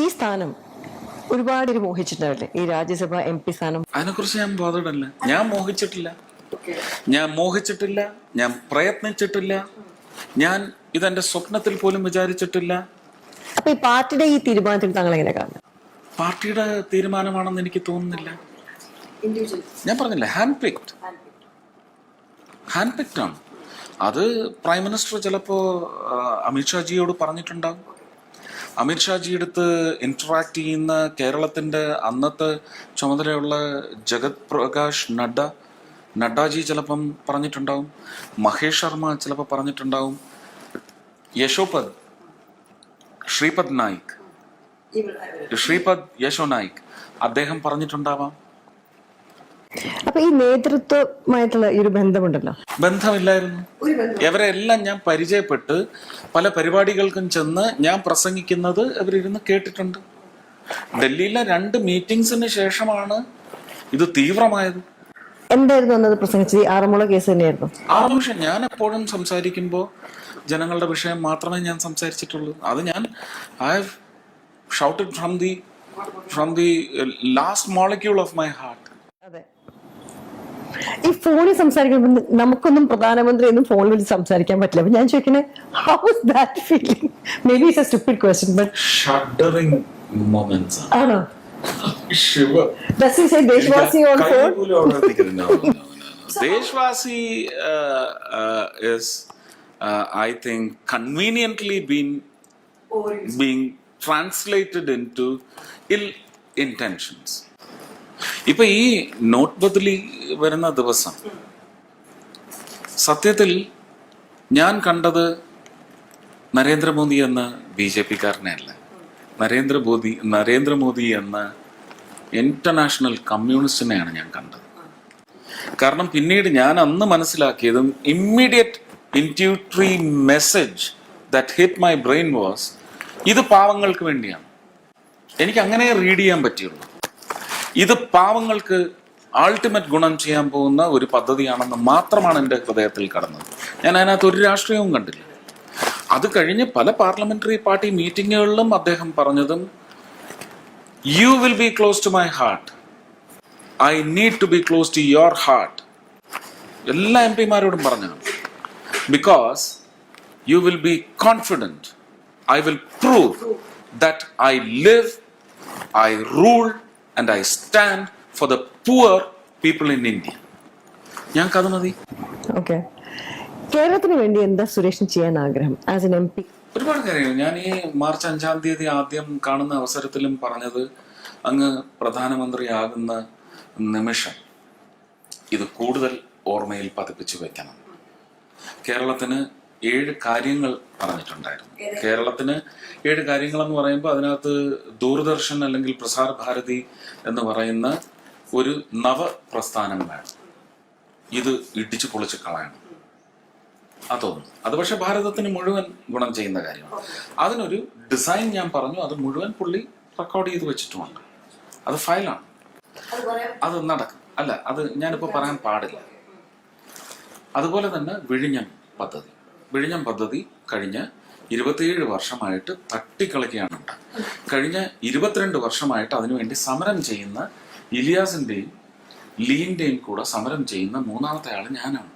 ഈ സ്ഥാനം ഒരുപാട് മോഹിച്ചിട്ടുണ്ടാവില്ലേ, ഈ രാജ്യസഭ MP സ്ഥാനം? അതിനെക്കുറിച്ച് ഞാൻ ബോധവല്ല. ഞാൻ മോഹിച്ചിട്ടില്ല, ഞാൻ പ്രയത്നിച്ചിട്ടില്ല, ഞാൻ ഇതെന്റെ സ്വപ്നത്തിൽ പോലും വിചാരിച്ചിട്ടില്ല. അപ്പൊ ഈ പാർട്ടിയുടെ ഈ തീരുമാനത്തിൽ താങ്കൾ എങ്ങനെ കാണും? പാർട്ടിയുടെ തീരുമാനമാണെന്ന് എനിക്ക് തോന്നുന്നില്ല. ഞാൻ പറഞ്ഞില്ല, ഹാൻഡ് പിക്ഡ് ആണ് അത്. പ്രൈം മിനിസ്റ്റർ ചിലപ്പോ അമിത്ഷാജിയോട് പറഞ്ഞിട്ടുണ്ടാകും. അമിത്ഷാജി അടുത്ത് ഇന്ററാക്ട് ചെയ്യുന്ന കേരളത്തിന്റെ അന്നത്തെ ചുമതലയുള്ള ജഗത് പ്രകാശ് നഡ്ഡാജി ചിലപ്പം പറഞ്ഞിട്ടുണ്ടാവും. മഹേഷ് ശർമ്മ ചിലപ്പോൾ പറഞ്ഞിട്ടുണ്ടാവും. ശ്രീപദ് യശോ നായിക് അദ്ദേഹം പറഞ്ഞിട്ടുണ്ടാവാം. അപ്പൊ ഈ നേതൃത്വമായിട്ടുള്ള ഈ ഒരു ബന്ധമുണ്ടല്ലോ? ബന്ധമില്ലായിരുന്നു. ഇവരെ എല്ലാം ഞാൻ പരിചയപ്പെട്ട് പല പരിപാടികൾക്കും ചെന്ന് ഞാൻ പ്രസംഗിക്കുന്നത് ഇവരിരുന്ന് കേട്ടിട്ടുണ്ട്. ഡൽഹിയിലെ 2 മീറ്റിംഗ്സിന് ശേഷമാണ് ഇത് തീവ്രമായത്. എന്തായിരുന്നു അന്നത് പ്രസംഗിച്ചത്? ആറന്മുള കേസ് തന്നെയായിരുന്നു. പക്ഷെ ഞാൻ എപ്പോഴും സംസാരിക്കുമ്പോൾ ജനങ്ങളുടെ വിഷയം മാത്രമേ ഞാൻ സംസാരിച്ചിട്ടുള്ളൂ. അത് ഞാൻ I have shouted from the last molecule of my heart. അതെ, ഈ ഫോണിൽ സംസാരിക്കുമ്പോൾ നമുക്കൊന്നും പ്രധാനമന്ത്രി ഒന്നും ഫോണിൽ വിളിച്ച് സംസാരിക്കാൻ പറ്റില്ല. അപ്പൊ ഞാൻ ചോദിക്കുന്നത്, how is that feeling? Maybe it's a stupid question, but shuddering moments ആണോ? Shiver. Does he say Deshwasi on phone? Deshwasi is, I think, conveniently being translated into ill intentions. ഇപ്പൊ ഈ നോട്ട് ബദലി വരുന്ന ദിവസം സത്യത്തിൽ ഞാൻ കണ്ടത് നരേന്ദ്രമോദി എന്ന BJP കാരനെയല്ല, Narendra Modi എന്ന ഇന്റർനാഷണൽ കമ്മ്യൂണിസ്റ്റിനെയാണ് ഞാൻ കണ്ടത്. കാരണം പിന്നീട് ഞാൻ അന്ന് മനസ്സിലാക്കിയതും immediate intuitive message that hit my brain was, ഇത് പാവങ്ങൾക്ക് വേണ്ടിയാണ്. എനിക്ക് അങ്ങനെ റീഡ് ചെയ്യാൻ പറ്റിയുള്ളൂ. ഇത് പാവങ്ങൾക്ക് അൾട്ടിമേറ്റ് ഗുണം ചെയ്യാൻ പോകുന്ന ഒരു പദ്ധതിയാണെന്ന് മാത്രമാണ് എൻ്റെ ഹൃദയത്തിൽ കടന്നത്. ഞാൻ അതിനകത്ത് ഒരു രാഷ്ട്രീയവും കണ്ടില്ല. അത് കഴിഞ്ഞ് പല പാർലമെന്ററി പാർട്ടി മീറ്റിങ്ങുകളിലും അദ്ദേഹം പറഞ്ഞതും, you will be close to my heart, I need to be close to your heart. എല്ലാ MP മാരോടും പറഞ്ഞാണ്. Because you will be confident, I will prove that I live, I rule and I stand for the poor people in India. ഞങ്ങൾക്ക് അത് മതി. Okay, കേരളത്തിന് വേണ്ടി എന്താ സുരേഷിന് ചെയ്യാൻ ആഗ്രഹം ആസ് എൻ MP? ഒരുപാട് കാര്യങ്ങൾ. ഞാൻ ഈ മാർച്ച് 5-ാം തീയതി ആദ്യം കാണുന്ന അവസരത്തിലും പറഞ്ഞത്, അങ്ങ് പ്രധാനമന്ത്രിയാകുന്ന നിമിഷം ഇത് കൂടുതൽ ഓർമ്മയിൽ പതിപ്പിച്ചു വെക്കണം. കേരളത്തിന് 7 കാര്യങ്ങൾ പറഞ്ഞിട്ടുണ്ടായിരുന്നു. കേരളത്തിന് 7 കാര്യങ്ങൾ എന്ന് പറയുമ്പോൾ അതിനകത്ത് ദൂരദർശൻ അല്ലെങ്കിൽ പ്രസാർ ഭാരതി എന്ന് പറയുന്ന ഒരു നവപ്രസ്ഥാനം വേണം. ഇത് ഇടിച്ചു പൊളിച്ച് കളയണം. അതൊന്നും, അത് പക്ഷെ ഭാരതത്തിന് മുഴുവൻ ഗുണം ചെയ്യുന്ന കാര്യമാണ്. അതിനൊരു ഡിസൈൻ ഞാൻ പറഞ്ഞു, അത് മുഴുവൻ പുള്ളി റെക്കോർഡ് ചെയ്ത് വെച്ചിട്ടുമുണ്ട്. അത് ഫയലാണ്, അത് നടക്കും. അല്ല, അത് ഞാനിപ്പോൾ പറയാൻ പാടില്ല. അതുപോലെ തന്നെ വിഴിഞ്ഞം പദ്ധതി കഴിഞ്ഞ 27 വർഷമായിട്ട് തട്ടിക്കളിക്കുകയാണ്. കഴിഞ്ഞ 22 വർഷമായിട്ട് അതിനുവേണ്ടി സമരം ചെയ്യുന്ന ഇലിയാസിന്റെയും ലീന്റെയും കൂടെ സമരം ചെയ്യുന്ന 3ാമത്തെ ആള് ഞാനാണ്.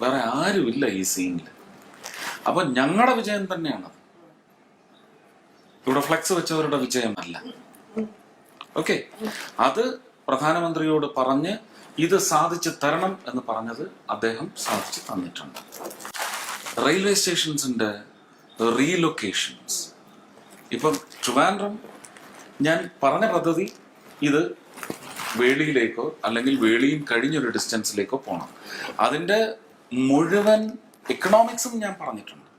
വേറെ ആരുമില്ല ഈ സീനിൽ. അപ്പൊ ഞങ്ങളുടെ വിജയം തന്നെയാണത്, ഇവിടെ ഫ്ലെക്സ് വെച്ചവരുടെ വിജയമല്ല. ഓക്കെ, അത് പ്രധാനമന്ത്രിയോട് പറഞ്ഞ് ഇത് സാധിച്ചു തരണം എന്ന് പറഞ്ഞത് അദ്ദേഹം സാധിച്ചു തന്നിട്ടുണ്ട്. റെയിൽവേ സ്റ്റേഷൻസിന്റെ റീലൊക്കേഷൻസ്, ഇപ്പം ട്രിവാൻഡ്രം ഞാൻ പറഞ്ഞ പദ്ധതി, ഇത് വേളിയിലേക്കോ അല്ലെങ്കിൽ വേളിയും കഴിഞ്ഞൊരു ഡിസ്റ്റൻസിലേക്കോ പോകണം. അതിൻ്റെ മുഴുവൻ എക്കണോമിക്സും ഞാൻ പറഞ്ഞിട്ടുണ്ട്.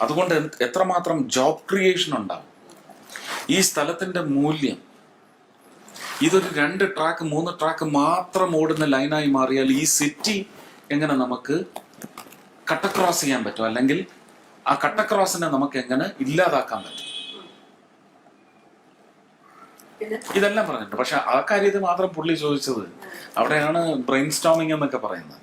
അതുകൊണ്ട് എത്രമാത്രം ജോബ് ക്രിയേഷൻ ഉണ്ടാവും, ഈ സ്ഥലത്തിന്റെ മൂല്യം. ഇതൊരു 2 ട്രാക്ക് 3 ട്രാക്ക് മാത്രം ഓടുന്ന ലൈനായി മാറിയാൽ ഈ സിറ്റി എങ്ങനെ നമുക്ക് കട്ടക്രോസ് ചെയ്യാൻ പറ്റും, അല്ലെങ്കിൽ ആ കട്ടക്രോസിനെ നമുക്ക് എങ്ങനെ ഇല്ലാതാക്കാൻ പറ്റും, ഇതെല്ലാം പറഞ്ഞിട്ടുണ്ട്. പക്ഷെ ആ കാര്യത്തിൽ മാത്രം പുള്ളി ചോദിച്ചത്, അവിടെയാണ് ബ്രെയിൻ സ്റ്റോമിങ് എന്നൊക്കെ പറയുന്നത്.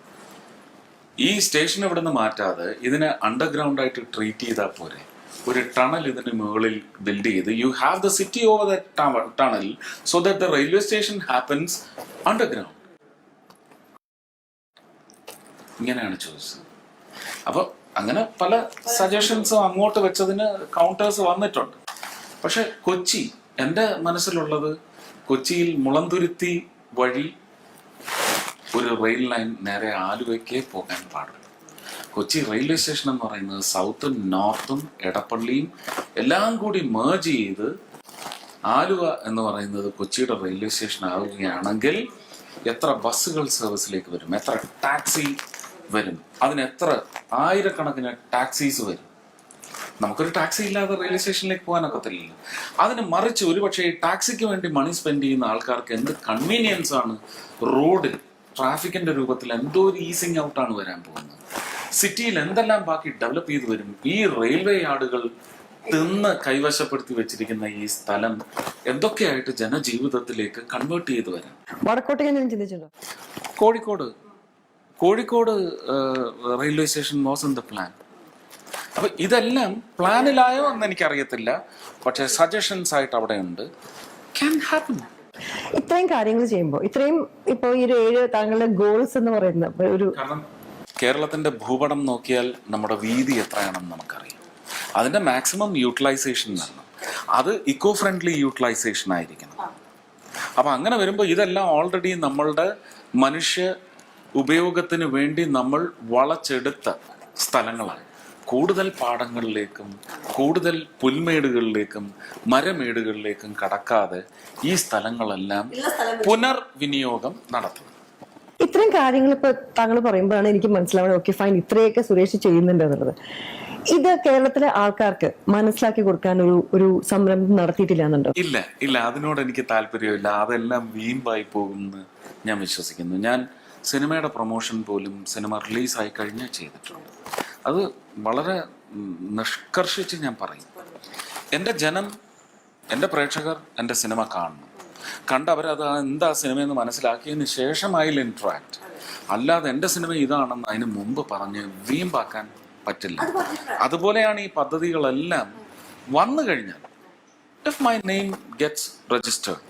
ഈ സ്റ്റേഷൻ ഇവിടെ നിന്ന് മാറ്റാതെ ഇതിനെ അണ്ടർഗ്രൗണ്ട് ആയിട്ട് ട്രീറ്റ് ചെയ്താൽ പോരെ. ഒരു ടണൽ ഇതിന് മുകളിൽ ബിൽഡ് ചെയ്ത് you have the city over the tunnel so that the railway station happens underground. ഇങ്ങനെയാണ് ചോദിച്ചത്. അപ്പോൾ അങ്ങനെ പല സജഷൻസും അങ്ങോട്ട് വെച്ചതിന് കൗണ്ടേഴ്സ് വന്നിട്ടുണ്ട്. പക്ഷെ കൊച്ചി, എൻ്റെ മനസ്സിലുള്ളത് കൊച്ചിയിൽ മുളന്തുരുത്തി വഴി ഒരു റെയിൽ ലൈൻ നേരെ ആലുവയ്ക്ക് പോകാൻ പാടുള്ളൂ. കൊച്ചി റെയിൽവേ സ്റ്റേഷൻ എന്ന് പറയുന്നത് സൗത്തും നോർത്തും എടപ്പള്ളിയും എല്ലാം കൂടി മേർജ് ചെയ്ത് ആലുവ എന്ന് പറയുന്നത് കൊച്ചിയുടെ റെയിൽവേ സ്റ്റേഷൻ ആവുകയാണെങ്കിൽ എത്ര ബസ്സുകൾ സർവീസിലേക്ക് വരും, എത്ര ടാക്സി വരും, അതിന് എത്ര ആയിരക്കണക്കിന് ടാക്സീസ് വരും. നമുക്കൊരു ടാക്സി ഇല്ലാതെ റെയിൽവേ സ്റ്റേഷനിലേക്ക് പോകാനൊക്കത്തില്ലല്ലോ. അതിന് മറിച്ച് ഒരുപക്ഷെ ടാക്സിക്ക് വേണ്ടി മണി സ്പെൻഡ് ചെയ്യുന്ന ആൾക്കാർക്ക് എന്ത് കൺവീനിയൻസ് ആണ് റോഡിൽ ട്രാഫിക്കിന്റെ രൂപത്തിൽ എന്തോ ഒരു ഈസിങ് ഔട്ടാണ് വരാൻ പോകുന്നത്. സിറ്റിയിൽ എന്തെല്ലാം ബാക്കി ഡെവലപ്പ് ചെയ്ത് വരും. ഈ റെയിൽവേ യാർഡുകൾ തിന്ന് കൈവശപ്പെടുത്തി വെച്ചിരിക്കുന്ന ഈ സ്ഥലം എന്തൊക്കെയായിട്ട് ജനജീവിതത്തിലേക്ക് കൺവേർട്ട് ചെയ്ത് വരാം. വടക്കോട്ടേക്ക് ഞാൻ ചിന്തിച്ചിട്ടുണ്ടോ? Kozhikode railway station was in the plan. അപ്പൊ ഇതെല്ലാം പ്ലാനിലായോ എന്ന് എനിക്കറിയത്തില്ല, പക്ഷെ സജഷൻസ് ആയിട്ട് അവിടെ ഉണ്ട്. Can happen. ഇത്രയും കാര്യങ്ങൾ ചെയ്യുമ്പോൾ ഇത്രയും ഇപ്പൊ ഈ 7 താങ്കളുടെ ഗോൾസ് എന്ന് പറയുന്ന ഒരു, കാരണം കേരളത്തിന്റെ ഭൂപടം നോക്കിയാൽ നമ്മുടെ വീതി എത്രയാണെന്ന് നമുക്കറിയാം. അതിന്റെ മാക്സിമം യൂട്ടിലൈസേഷൻ വേണം. അത് ഇക്കോ ഫ്രണ്ട്ലി യൂട്ടിലൈസേഷൻ ആയിരിക്കണം. അപ്പൊ അങ്ങനെ വരുമ്പോൾ ഇതെല്ലാം ഓൾറെഡി നമ്മളുടെ മനുഷ്യ ഉപയോഗത്തിന് വേണ്ടി നമ്മൾ വളച്ചെടുത്ത സ്ഥലങ്ങളാണ്. കൂടുതൽ പാടങ്ങളിലേക്കും കൂടുതൽ പുൽമേടുകളിലേക്കും മരമേടുകളിലേക്കും കടക്കാതെ ഈ സ്ഥലങ്ങളെല്ലാം പുനർവിനിയോഗം നടത്തും. ഇത്രയും കാര്യങ്ങൾ ഇപ്പൊ താങ്കൾ പറയുമ്പോഴാണ് എനിക്ക് മനസ്സിലാവുന്നത്, ഓക്കെ ഫൈൻ, ഇത്രയൊക്കെ സുരേഷ് ചെയ്യുന്നുണ്ട് എന്നുള്ളത്. ഇത് കേരളത്തിലെ ആൾക്കാർക്ക് മനസ്സിലാക്കി കൊടുക്കാൻ ഒരു സംരംഭം നടത്തിയിട്ടില്ല എന്നുണ്ടോ? ഇല്ല, അതിനോട് എനിക്ക് താല്പര്യമില്ല. അതെല്ലാം വീമ്പായി പോകുമെന്ന് ഞാൻ വിശ്വസിക്കുന്നു. ഞാൻ സിനിമയുടെ പ്രൊമോഷൻ പോലും സിനിമ റിലീസായി കഴിഞ്ഞ് ചെയ്തിട്ടുണ്ട്. അത് വളരെ നിഷ്കർഷിച്ച് ഞാൻ പറയും. എൻ്റെ ജനം, എൻ്റെ പ്രേക്ഷകർ എൻ്റെ സിനിമ കാണണം. കണ്ടവരത് എന്താ സിനിമയെന്ന് മനസ്സിലാക്കിയതിന് ശേഷം ഐ വിൽ ഇൻട്രാക്ട്. അല്ലാതെ എൻ്റെ സിനിമ ഇതാണെന്ന് അതിന് മുമ്പ് പറഞ്ഞ് വീമ്പാക്കാൻ പറ്റില്ല. അതുപോലെയാണ് ഈ പദ്ധതികളെല്ലാം വന്നു കഴിഞ്ഞാൽ, if my name gets registered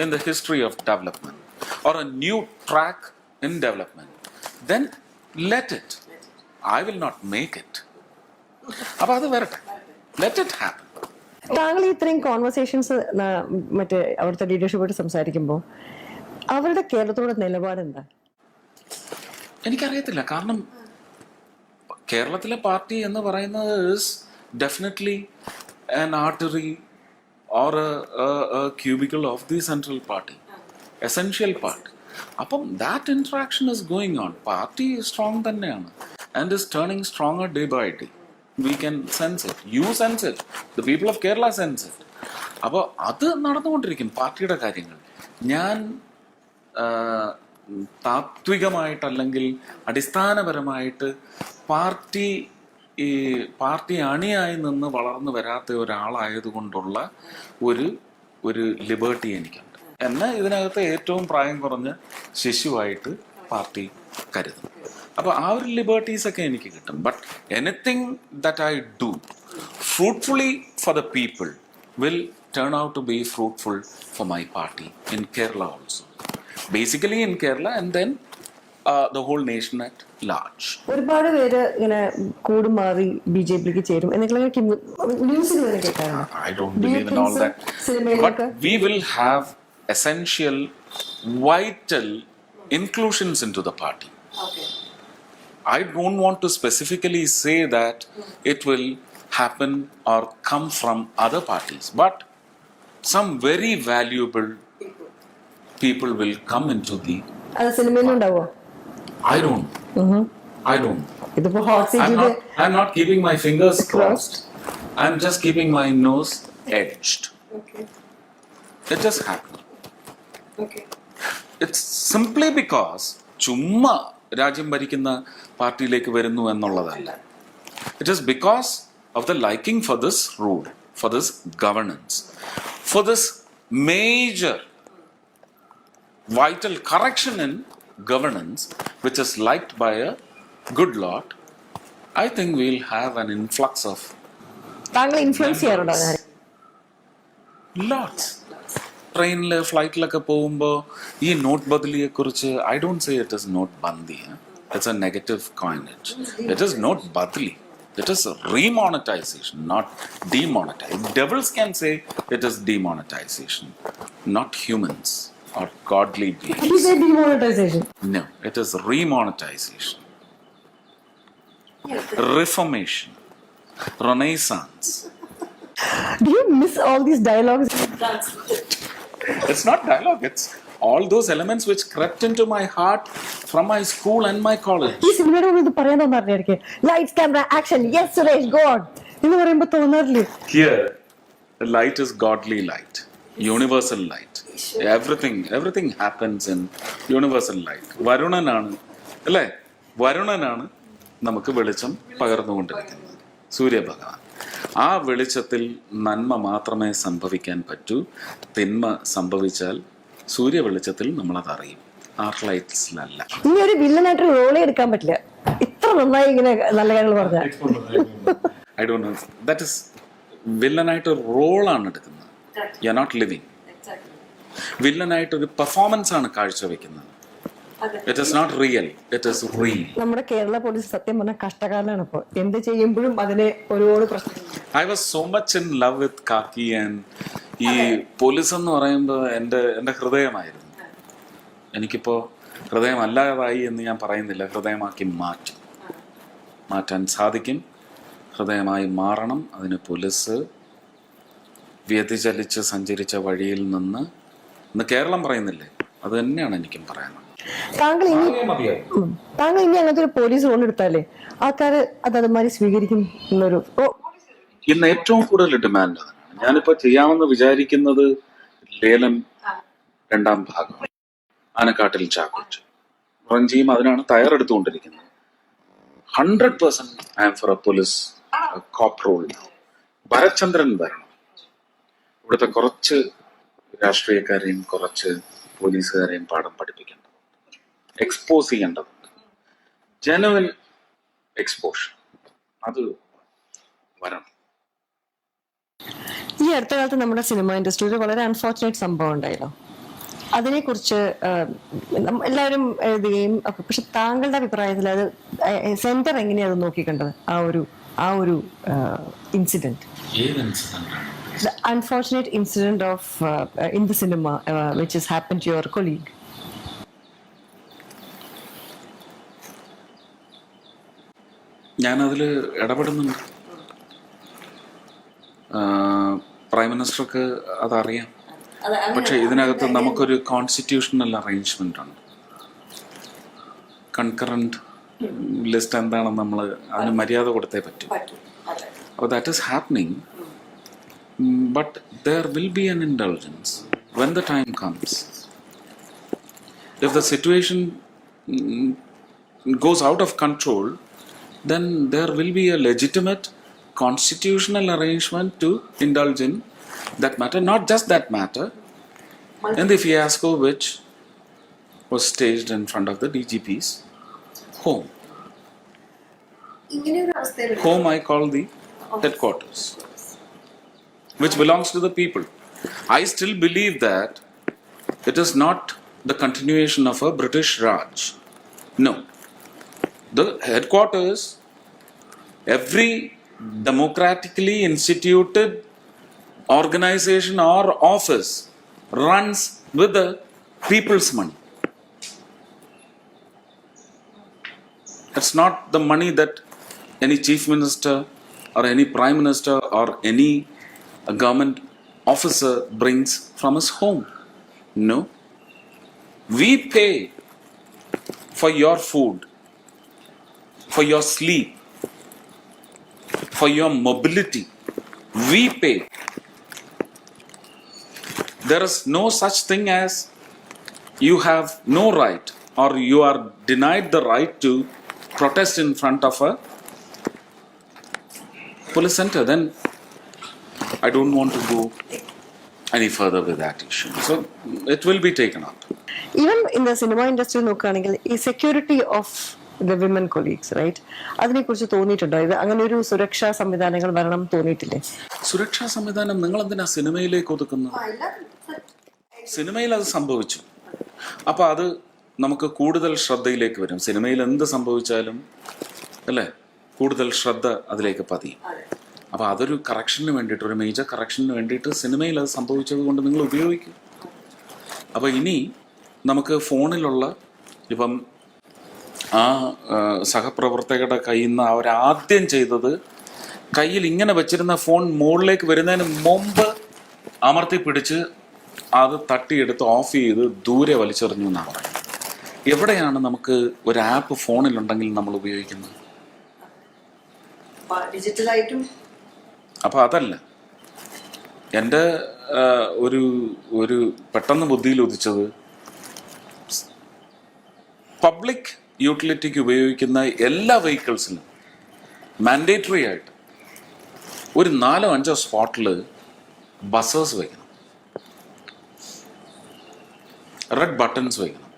in the history of development or A new track in development, then let it. I will not make it. അപ്പൊ അത് വരട്ടെ, let it happen. താങ്കൾ ഇത്രയും കോൺവെർസേഷൻസ് മറ്റേ അവിടുത്തെ ലീഡർഷിപ്പായിട്ട് സംസാരിക്കുമ്പോൾ അവരുടെ കേരളത്തോടെ നിലപാട് എന്താ? എനിക്കറിയത്തില്ല. കാരണം കേരളത്തിലെ പാർട്ടി എന്ന് പറയുന്നത് is definitely an artery or a cubicle of the central party, essential part. അപ്പം that interaction is going on. Party strong തന്നെയാണ് and is turning stronger day by day. We can sense it. You sense it. The people of Kerala sense it. അപ്പോൾ അത് നടന്നുകൊണ്ടിരിക്കും പാർട്ടിയുടെ കാര്യങ്ങൾ. ഞാൻ താത്വികമായിട്ടല്ലെങ്കിൽ അടിസ്ഥാനപരമായിട്ട് party അണിയായി നിന്ന് വളർന്നു വരാത്ത ഒരാളായതുകൊണ്ടുള്ള ഒരു ലിബർട്ടി എനിക്കുണ്ട്. എന്നെ ഇതിനകത്ത് ഏറ്റവും പ്രായം കുറഞ്ഞ ശിശുവായിട്ട് പാർട്ടി കരുതും. അപ്പോൾ ആ ഒരു ലിബർട്ടീസ് ഒക്കെ എനിക്ക് കിട്ടും. But anything that I do fruitfully for the people will turn out to be fruitful for my party in Kerala also. Basically in Kerala and then the whole nation at large. ഒരുപാട് പേര് ഇങ്ങനെ കൂടുമാറി BJP-ക്ക് ചേരും എന്നൊക്കെ ന്യൂസിൽ വരെ കേൾക്കാറുണ്ട്. I don't believe in all that. But we will have essential, vital inclusions into the party. Okay. I don't want to specifically say that it will happen or come from other parties, but some very valuable people will come into the. അത് സിനിമയിൽ ഉണ്ടാവോ? I don't. ഇതിപ്പോ hot seat. I'm not keeping my fingers crossed. I'm just keeping my nose edged. Okay. It just happened. Okay. It's simply because ചുമ്മാ രാജ്യം ഭരിക്കുന്ന പാർട്ടിയിലേക്ക് വരുന്നു എന്നുള്ളതല്ല. It is because of the liking for this rule, for this governance, for this major vital correction in governance which is liked by a good lot. I think we'll have an influx of താങ്കൾ influence ചെയ്യാറുണ്ടോ അങ്ങനെ? Lots. ട്രെയിനിൽ ഫ്ലൈറ്റിലൊക്കെ പോകുമ്പോൾ ഈ note ബദലിയെ കുറിച്ച് I don't say it is not ബന്ദി. It's a negative coinage. It is not ബദലി. It is remonetization, not demonetization. Devils can say it is demonetization, not humans or godly beings. It is a demonetization. No, it is remonetization. Reformation, Renaissance. Do you miss all these dialogues? It's not dialogue, it's all those elements which crept into my heart from my school and my college. ഈ സിനിമയുടെ മുന്നിൽ ഇത് പറയാൻ തോന്നാറില്ലേ? Lights camera action, yes Suresh ഗോഡ് എന്ന് പറയുമ്പോൾ തോന്നാറില്ലേ? Here, the light is godly light, universal light. Everything happens in universal light. വരുണനാണ് അല്ലേ? വരുണനാണ് നമുക്ക് വെളിച്ചം പകർന്നുകൊണ്ടിരിക്കുന്നത്, സൂര്യഭഗവാൻ. ആ വെളിച്ചത്തിൽ നന്മ മാത്രമേ സംഭവിക്കാൻ പറ്റൂ. തിന്മ സംഭവിച്ചാൽ സൂര്യ വെളിച്ചത്തിൽ നമ്മളത് അറിയും, ആർട്ട് ലൈറ്റ്സിലല്ല. ഇനി ഒരു വില്ലനായിട്ട് റോളേ എടുക്കാൻ പറ്റില്ല, ഇത്ര നന്നായി ഇങ്ങനെ നല്ല കാര്യങ്ങൾ പറഞ്ഞ. I don't know, that is വില്ലനായിട്ട് റോളാണ് എടുക്കുന്നത്. You are not living. വില്ലനായിട്ട് ഒരു പെർഫോമൻസ് ആണ് കാഴ്ചവെക്കുന്നത്. It is not real, it is real. നമ്മുടെ കേരള പോലീസ് സത്യം പറഞ്ഞാൽ കഷ്ടകാലമാണ്. ഇപ്പോൾ എന്ത് ചെയ്യുമ്പോഴും അതിന് ഒരുപാട് പ്രശ്നം. I was so much in love with khaki and ഈ പോലീസ് എന്ന് പറയുമ്പോൾ എൻ്റെ ഹൃദയമായിരുന്നു. എനിക്കിപ്പോൾ ഹൃദയം അല്ലാതായി എന്ന് ഞാൻ പറയുന്നില്ല, ഹൃദയമാക്കി മാറ്റാൻ സാധിക്കും. ഹൃദയമായി മാറണം. അതിന് പോലീസ് വ്യതിചലിച്ച് സഞ്ചരിച്ച വഴിയിൽ നിന്ന് ഇന്ന് കേരളം പറയുന്നില്ലേ, അത് തന്നെയാണ് എനിക്കും പറയാനുള്ളത്. താങ്കൾ ഇനി അങ്ങനത്തെ ഒരു പോലീസ് റോൾ എടുത്താലേ ആൾക്കാര് അതേമാതിരി സ്വീകരിക്കും എന്നൊരു ഇന്ന് ഏറ്റവും കൂടുതൽ ഡിമാൻഡ് അതാണ്. ഞാനിപ്പോ ചെയ്യാമെന്ന് വിചാരിക്കുന്നത് ലേലം 2ാം ഭാഗം, ആനക്കാട്ടിൽ ചാക്കോച്ച് റഞ്ചിയും അതിനാണ് തയ്യാറെടുത്തുകൊണ്ടിരിക്കുന്നത്. 100% I'm for a police cop role. Bharathchandran വരണം. ഇവിടുത്തെ കുറച്ച് രാഷ്ട്രീയക്കാരെയും കുറച്ച് പോലീസുകാരെയും പാഠം പഠിപ്പിക്കേണ്ടതുണ്ട്, എക്സ്പോസ് ചെയ്യേണ്ടതുണ്ട്. ജനുവൽ എക്സ്പോഷർ അത് വരണം. ഈ അടുത്ത കാലത്ത് നമ്മുടെ സിനിമ ഇൻഡസ്ട്രിയിൽ വളരെ അൺഫോർച്ചുനേറ്റ് സംഭവം ഉണ്ടായല്ലോ. അതിനെക്കുറിച്ച് എല്ലാവരും എഴുതുകയും ഒക്കെ. പക്ഷെ താങ്കളുടെ അഭിപ്രായത്തിൽ അത് സെന്റർ എങ്ങനെയാണ് അത് നോക്കിക്കണ്ടത്? ആ ഒരു incident, the unfortunate incident of in the cinema which has happened to your colleague. ഞാൻ അതിൽ ഇടപെടുന്നുണ്ട്. പ്രൈം മിനിസ്റ്റർക്ക് അതറിയാം. പക്ഷെ ഇതിനകത്ത് നമുക്കൊരു കോൺസ്റ്റിറ്റ്യൂഷണൽ അറേഞ്ച്മെന്റ് ഉണ്ട്. കൺകറന്റ് ലിസ്റ്റ് എന്താണെന്ന് നമ്മൾ അതിന് മര്യാദ കൊടുത്തേ പറ്റും. അപ്പോൾ that is happening. But there will be an indulgence when the time comes. If the situation goes out of control, then there will be a legitimate constitutional arrangement to indulge in that matter. Not just that matter, and the fiasco which was staged in front of the DGP's home. Home I call the headquarters, which belongs to the people. I still believe that it is not the continuation of a British Raj. No. The headquarters, every democratically instituted organization or office runs with the people's money. It's not the money that any chief minister or any prime minister or any a government officer brings from his home. No. We pay for your food, for your sleep, for your mobility. We pay. There is no such thing as you have no right or you are denied the right to protest in front of a police center. Then I don't want to go any further with that issue. So it will be taken up. Even in the cinema industry നോക്കുകയാണെങ്കിൽ ഈ security of the women colleagues right, അതിനെക്കുറിച്ച് തോന്നിയിട്ടുണ്ടോ? ഇത് അങ്ങനെ ഒരു സുരക്ഷാ സംവിധാനങ്ങൾ വരണം തോന്നിയിട്ടില്ലേ? സുരക്ഷാ സംവിധാനം നിങ്ങൾ എന്തിനാ സിനിമയിലേക്ക് ഒതുക്കുന്നത്? സിനിമയിൽ അത് സംഭവിച്ചു, അപ്പൊ അത് നമുക്ക് കൂടുതൽ ശ്രദ്ധയിലേക്ക് വരും. സിനിമയിൽ എന്ത് സംഭവിച്ചാലും അല്ലേ, കൂടുതൽ ശ്രദ്ധ അതിലേക്ക് പതിയും. അപ്പൊ അതൊരു കറക്ഷന് വേണ്ടിയിട്ട്, ഒരു മേജർ കറക്ഷന് വേണ്ടിയിട്ട് സിനിമയിൽ അത് സംഭവിച്ചത് കൊണ്ട് നിങ്ങൾ ഉപയോഗിക്കും. അപ്പൊ ഇനി നമുക്ക് ഫോണിലുള്ള ഇപ്പം ആ സഹപ്രവർത്തകരുടെ കയ്യിൽ നിന്ന് അവരാദ്യം ചെയ്തത് കയ്യിൽ ഇങ്ങനെ വെച്ചിരുന്ന ഫോൺ മുകളിലേക്ക് വരുന്നതിന് മുമ്പ് അമർത്തി പിടിച്ച് അത് തട്ടിയെടുത്ത് ഓഫ് ചെയ്ത് ദൂരെ വലിച്ചെറിഞ്ഞു എന്നാണ് പറയുന്നത്. എവിടെയാണ് നമുക്ക് ഒരു ആപ്പ് ഫോണിലുണ്ടെങ്കിൽ നമ്മൾ ഉപയോഗിക്കുന്നത്? ഡിജിറ്റലായിട്ടും. അപ്പൊ അതല്ല എൻ്റെ ഒരു പെട്ടെന്ന് ബുദ്ധിയിൽ ഉദിച്ചത്, പബ്ലിക് യൂട്ടിലിറ്റിക്ക് ഉപയോഗിക്കുന്ന എല്ലാ വെഹിക്കിൾസിലും മാൻഡേറ്ററി ആയിട്ട് ഒരു 4-5 സ്പോട്ടിൽ ബസേഴ്സ് വയ്ക്കണം, റെഡ് ബട്ടൺസ് വയ്ക്കണം.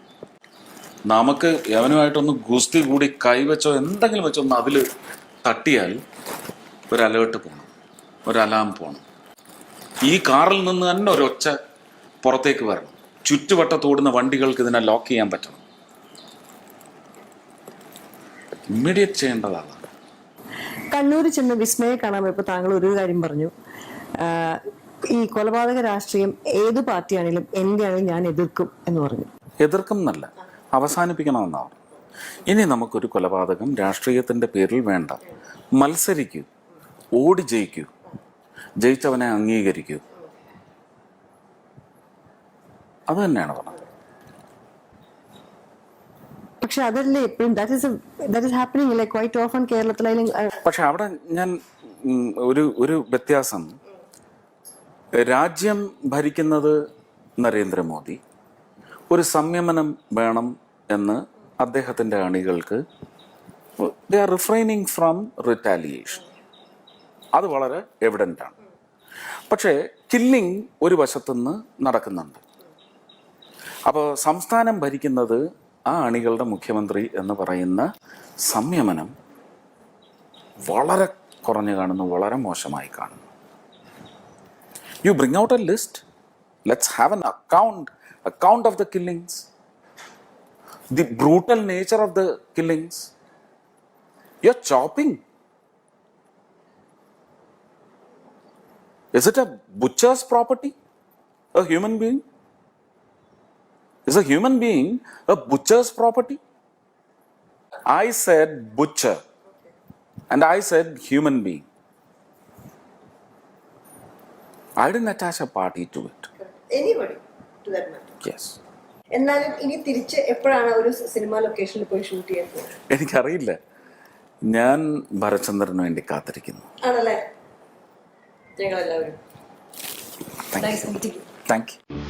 നമുക്ക് യവനുമായിട്ടൊന്ന് ഗുസ്തി കൂടി കൈവച്ചോ എന്തെങ്കിലും വെച്ചോ ഒന്ന് അതിൽ തട്ടിയാൽ ഒരു അലേർട്ട് പോകണം, ഒരു അലാം പോകണം. ഈ കാറിൽ നിന്ന് തന്നെ ഒരു ഒച്ച പുറത്തേക്ക് വരണം. ചുറ്റുവട്ടത്തോടുന്ന വണ്ടികൾക്ക് ഇതിനെ ലോക്ക് ചെയ്യാൻ പറ്റണം. ഇമ്മീഡിയറ്റ് ചെയ്യേണ്ടതാണ്. കണ്ണൂർ ചെന്ന് വിസ്മയെ കാണാൻ പോയപ്പോൾ താങ്കൾ ഒരു കാര്യം പറഞ്ഞു, ഈ കൊലപാതക രാഷ്ട്രീയം ഏത് പാർട്ടിയാണെങ്കിലും എന്റെ ആണെങ്കിലും ഞാൻ എതിർക്കും എന്ന് പറഞ്ഞു. എതിർക്കും എന്നല്ല, അവസാനിപ്പിക്കണമെന്നാണ്. ഇനി നമുക്കൊരു കൊലപാതകം രാഷ്ട്രീയത്തിന്റെ പേരിൽ വേണ്ട. മത്സരിക്കൂ, ഓടി ജയിക്കൂ, ജയിച്ചവനെ അംഗീകരിക്കൂ. അത് തന്നെയാണ് പറഞ്ഞത്. പക്ഷെ അതല്ലേ എപ്പോഴും that is happening like quite often കേരളത്തിലായാലും. പക്ഷെ അവിടെ ഞാൻ ഒരു വ്യത്യാസം, രാജ്യം ഭരിക്കുന്നത് നരേന്ദ്രമോദി, ഒരു സംയമനം വേണം എന്ന് അദ്ദേഹത്തിൻ്റെ അണികൾക്ക് ദേ ആർ റിഫ്രൈനിങ് ഫ്രം റിറ്റാലിയേഷൻ. അത് വളരെ എവിഡൻ്റ് ആണ്. പക്ഷേ കില്ലിങ് ഒരു വശത്തുനിന്ന് നടക്കുന്നുണ്ട്. അപ്പോൾ സംസ്ഥാനം ഭരിക്കുന്നത് ആ അണികളുടെ മുഖ്യമന്ത്രി എന്ന് പറയുന്ന സംയമനം വളരെ കുറഞ്ഞു കാണുന്നു, വളരെ മോശമായി കാണുന്നു. You bring out A list, let's have an account of the killings, the brutal nature of the killings. You're chopping. Is it a butcher's property? A human being? Is a human being a butcher's property? I said butcher, and I said human being. I didn't attach a party to it. Anybody to that matter. Yes. എന്നാലും ഇനി തിരിച്ച് എപ്പോഴാണ് ഒരു cinema ലൊക്കേഷനിൽ പോയി shoot ചെയ്യാൻ പോകുന്നത്? എനിക്കറിയില്ല. ഞാൻ ഭരചന്ദ്രന് വേണ്ടി കാത്തിരിക്കുന്നു. ആണല്ലേ? ഞങ്ങളെല്ലാവരും. Thank you.